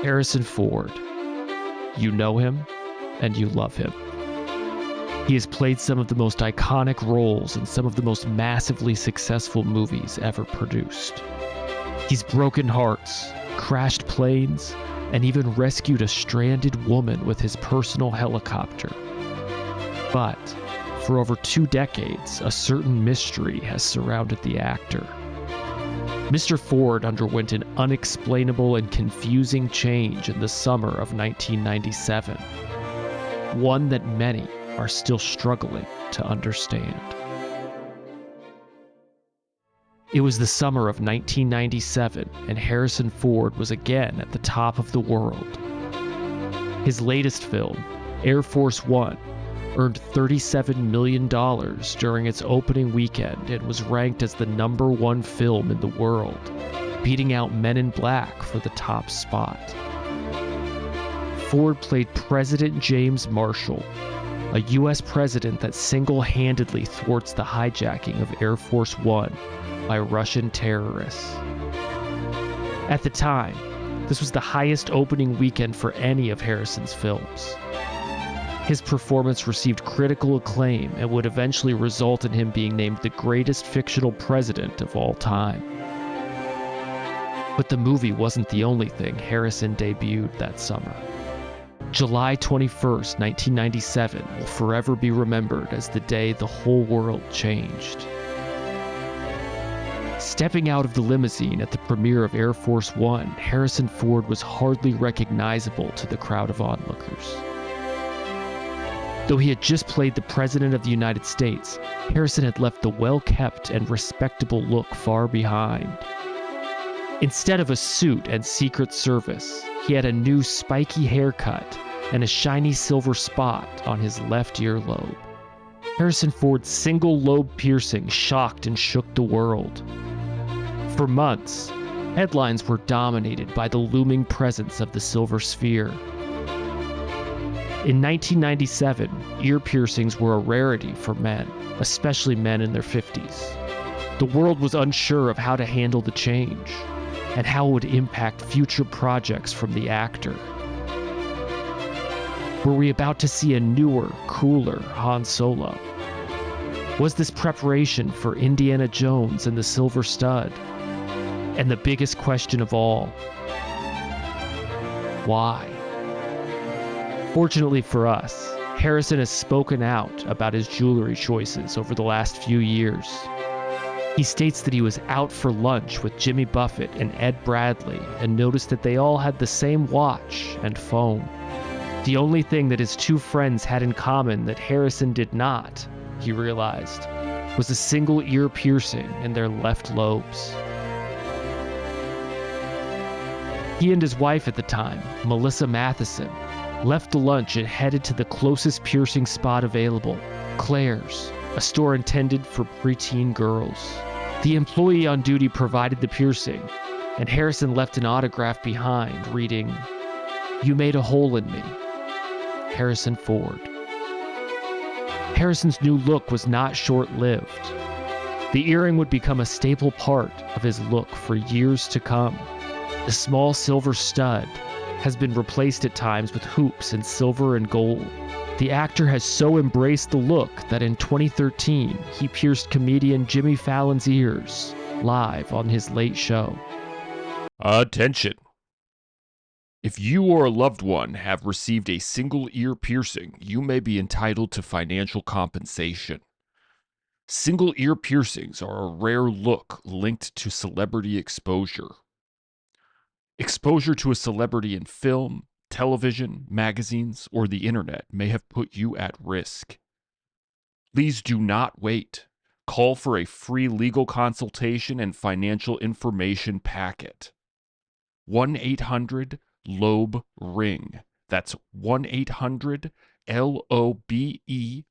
Harrison Ford. You know him, and you love him. He has played some of the most iconic roles in some of the most massively successful movies ever produced. He's broken hearts, crashed planes, and even rescued a stranded woman with his personal helicopter. But for over 2 decades, a certain mystery has surrounded the actor. Mr. Ford underwent an unexplainable and confusing change in the summer of 1997, one that many are still struggling to understand. It was the summer of 1997, and Harrison Ford was again at the top of the world. His latest film, Air Force One, earned $37 million during its opening weekend and was ranked as the #1 film in the world, beating out Men in Black for the top spot. Ford played President James Marshall, a U.S. president that single-handedly thwarts the hijacking of Air Force One by Russian terrorists. At the time, this was the highest opening weekend for any of Harrison's films. His performance received critical acclaim and would eventually result in him being named the greatest fictional president of all time. But the movie wasn't the only thing Harrison debuted that summer. July 21st, 1997 will forever be remembered as the day the whole world changed. Stepping out of the limousine at the premiere of Air Force One, Harrison Ford was hardly recognizable to the crowd of onlookers. Though he had just played the President of the United States, Harrison had left the well-kept and respectable look far behind. Instead of a suit and Secret Service, he had a new spiky haircut and a shiny silver spot on his left earlobe. Harrison Ford's single lobe piercing shocked and shook the world. For months, headlines were dominated by the looming presence of the Silver Sphere. In 1997, ear piercings were a rarity for men, especially men in their 50s. The world was unsure of how to handle the change, and how it would impact future projects from the actor. Were we about to see a newer, cooler Han Solo? Was this preparation for Indiana Jones and the Silver Stud? And the biggest question of all, why? Fortunately for us, Harrison has spoken out about his jewelry choices over the last few years. He states that he was out for lunch with Jimmy Buffett and Ed Bradley and noticed that they all had the same watch and phone. The only thing that his 2 friends had in common that Harrison did not, he realized, was a single ear piercing in their left lobes. He and his wife at the time, Melissa Matheson, left the lunch and headed to the closest piercing spot available, Claire's, a store intended for preteen girls. The employee on duty provided the piercing, and Harrison left an autograph behind reading, "You made a hole in me, Harrison Ford." Harrison's new look was not short-lived. The earring would become a staple part of his look for years to come. The small silver stud has been replaced at times with hoops in silver and gold. The actor has so embraced the look that in 2013, he pierced comedian Jimmy Fallon's ears live on his Late Show. Attention! If you or a loved one have received a single ear piercing, you may be entitled to financial compensation. Single ear piercings are a rare look linked to celebrity exposure. Exposure to a celebrity in film, television, magazines, or the internet may have put you at risk. Please do not wait. Call for a free legal consultation and financial information packet. 1-800-LOBE-RING. That's 1-800-LOBERING.